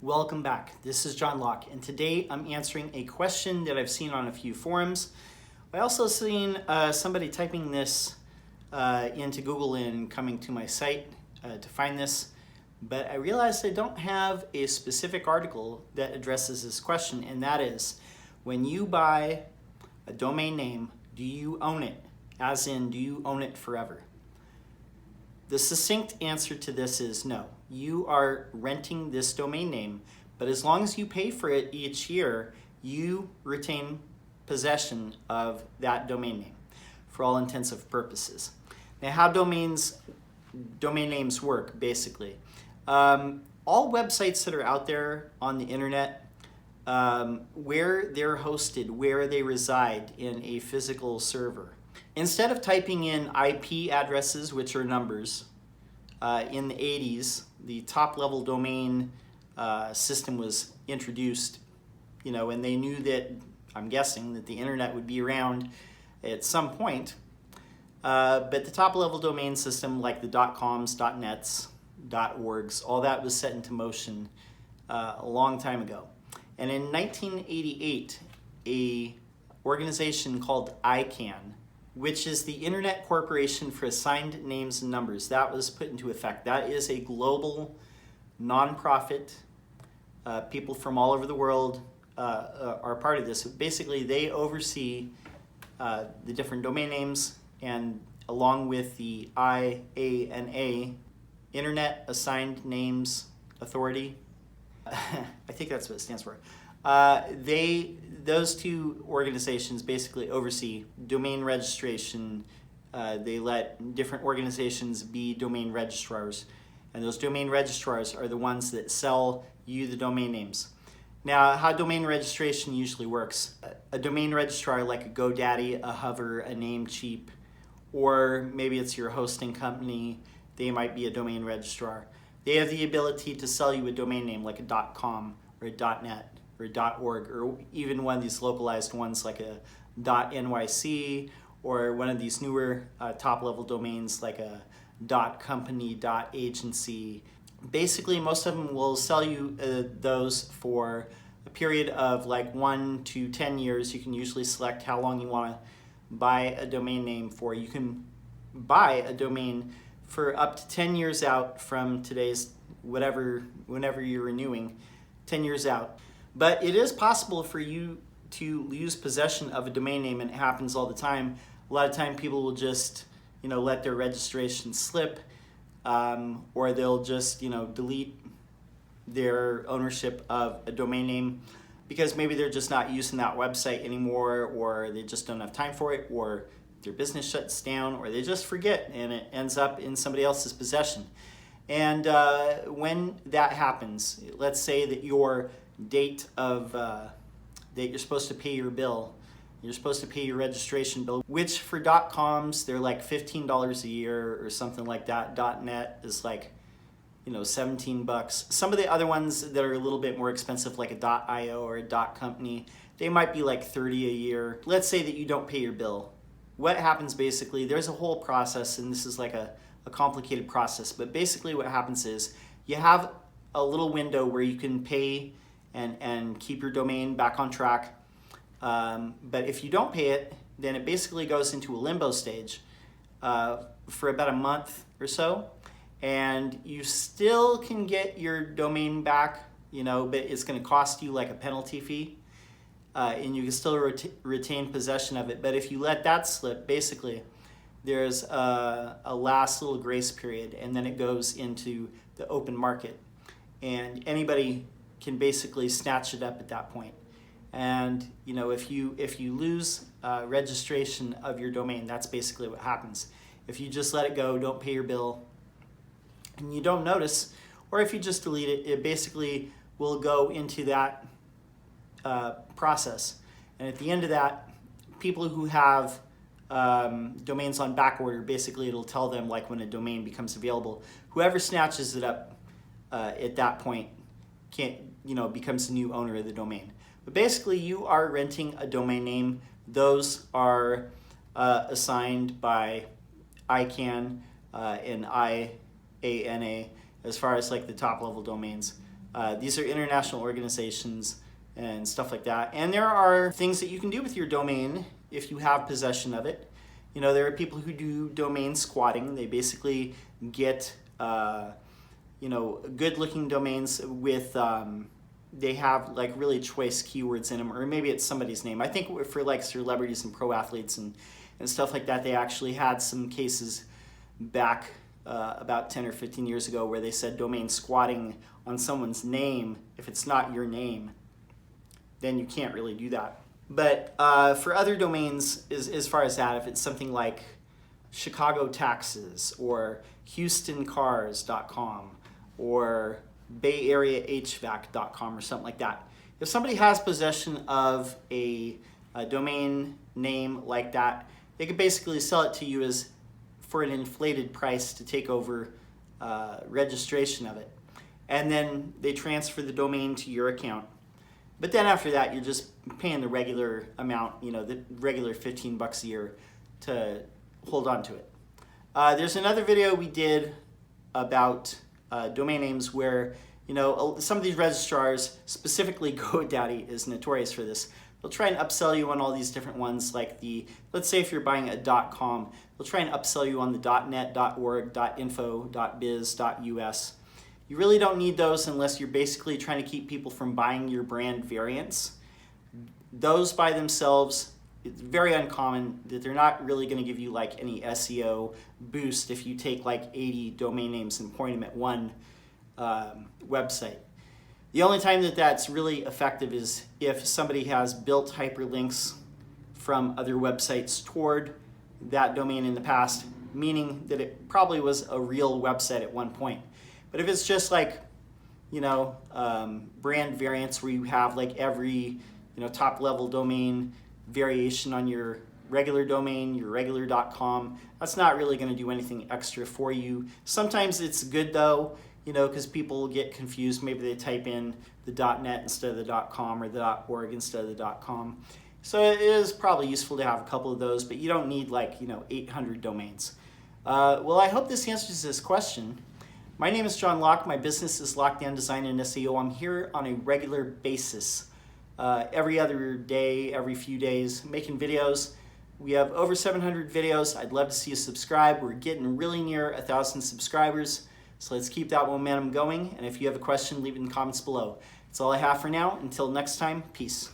Welcome back. This is John Locke, and today I'm answering a question that I've seen on a few forums. I also seen somebody typing this into Google and coming to my site to find this, but I realized I don't have a specific article that addresses this question, and that is, when you buy a domain name, do you own it? As in, do you own it forever? The succinct answer to this is no. You are renting this domain name, but as long as you pay for it each year, you retain possession of that domain name for all intensive purposes. Now, how domain names work, basically. All websites that are out there on the internet, where they're hosted, where they reside in a physical server, instead of typing in IP addresses, which are numbers, in the 80s, the top-level domain system was introduced, and they knew that, I'm guessing, that the internet would be around at some point. But the top-level domain system, like the .coms, .nets, .orgs, all that was set into motion a long time ago. And in 1988, a organization called ICANN, which is the Internet Corporation for Assigned Names and Numbers, that was put into effect. That is a global nonprofit. People from all over the world are part of this. Basically, they oversee the different domain names, and along with the IANA, Internet Assigned Names Authority, I think that's what it stands for. Those two organizations basically oversee domain registration. They let different organizations be domain registrars, and those domain registrars are the ones that sell you the domain names. Now, how domain registration usually works, a domain registrar like a GoDaddy, a Hover, a Namecheap, or maybe it's your hosting company, they might be a domain registrar. They have the ability to sell you a domain name like a .com or a .net or a .org, or even one of these localized ones like a .nyc, or one of these newer top-level domains like a .company, .agency. Basically, most of them will sell you those for a period of like 1 to 10 years. You can usually select how long you want to buy a domain name for. You can buy a domain for up to 10 years out from today's whenever you're renewing, 10 years out. But it is possible for you to lose possession of a domain name, and it happens all the time. A lot of time people will just, let their registration slip, or they'll just, delete their ownership of a domain name because maybe they're just not using that website anymore, or they just don't have time for it, or their business shuts down, or they just forget and it ends up in somebody else's possession. And when that happens, let's say that your date of that you're supposed to pay your bill, you're supposed to pay your registration bill, which for .coms they're like $15 a year or something like that. .net is like $17. Some of the other ones that are a little bit more expensive, like a .io or a .company, they might be like $30 a year. Let's say that you don't pay your bill. What happens basically, there's a whole process, and this is like a complicated process, but basically what happens is you have a little window where you can pay and keep your domain back on track. But if you don't pay it, then it basically goes into a limbo stage for about a month or so, and you still can get your domain back, but it's going to cost you like a penalty fee. And you can still retain possession of it. But if you let that slip, basically, there's a last little grace period, and then it goes into the open market. And anybody can basically snatch it up at that point. And if you lose registration of your domain, that's basically what happens. If you just let it go, don't pay your bill, and you don't notice, or if you just delete it, it basically will go into that process. And at the end of that, people who have domains on back order, basically it'll tell them like when a domain becomes available. Whoever snatches it up at that point becomes the new owner of the domain. But basically you are renting a domain name. Those are assigned by ICANN and IANA as far as like the top level domains. These are international organizations and stuff like that. And there are things that you can do with your domain if you have possession of it. You know, there are people who do domain squatting. They basically get, you know, good-looking domains with, they have like really choice keywords in them, or maybe it's somebody's name. I think for like celebrities and pro athletes and stuff like that, they actually had some cases back about 10 or 15 years ago where they said domain squatting on someone's name, if it's not your name, then you can't really do that. But for other domains, as far as that, if it's something like Chicago Taxes or HoustonCars.com or BayAreaHVAC.com or something like that, if somebody has possession of a domain name like that, they could basically sell it to you as for an inflated price to take over registration of it. And then they transfer the domain to your account. But then after that, you're just paying the regular amount, you know, the regular 15 bucks a year to hold on to it. There's another video we did about domain names where, you know, some of these registrars, specifically GoDaddy is notorious for this. They'll try and upsell you on all these different ones, like the, let's say if you're buying a .com, they'll try and upsell you on the .net, .org, .info, .biz, .us. You really don't need those unless you're basically trying to keep people from buying your brand variants. Those by themselves, it's very uncommon that they're not really going to give you like any SEO boost if you take like 80 domain names and point them at one website. The only time that that's really effective is if somebody has built hyperlinks from other websites toward that domain in the past, meaning that it probably was a real website at one point. But if it's just like, you know, brand variants where you have like every, you know, top level domain variation on your regular domain, your regular.com, that's not really going to do anything extra for you. Sometimes it's good though, you know, because people get confused. Maybe they type in the .net instead of the .com or the .org instead of the .com. So it is probably useful to have a couple of those, but you don't need like, you know, 800 domains. Well, I hope this answers this question. My name is John Locke. My business is Lockdown Design and SEO. I'm here on a regular basis, every other day, every few days, making videos. We have over 700 videos. I'd love to see you subscribe. We're getting really near 1,000 subscribers. So let's keep that momentum going. And if you have a question, leave it in the comments below. That's all I have for now. Until next time, peace.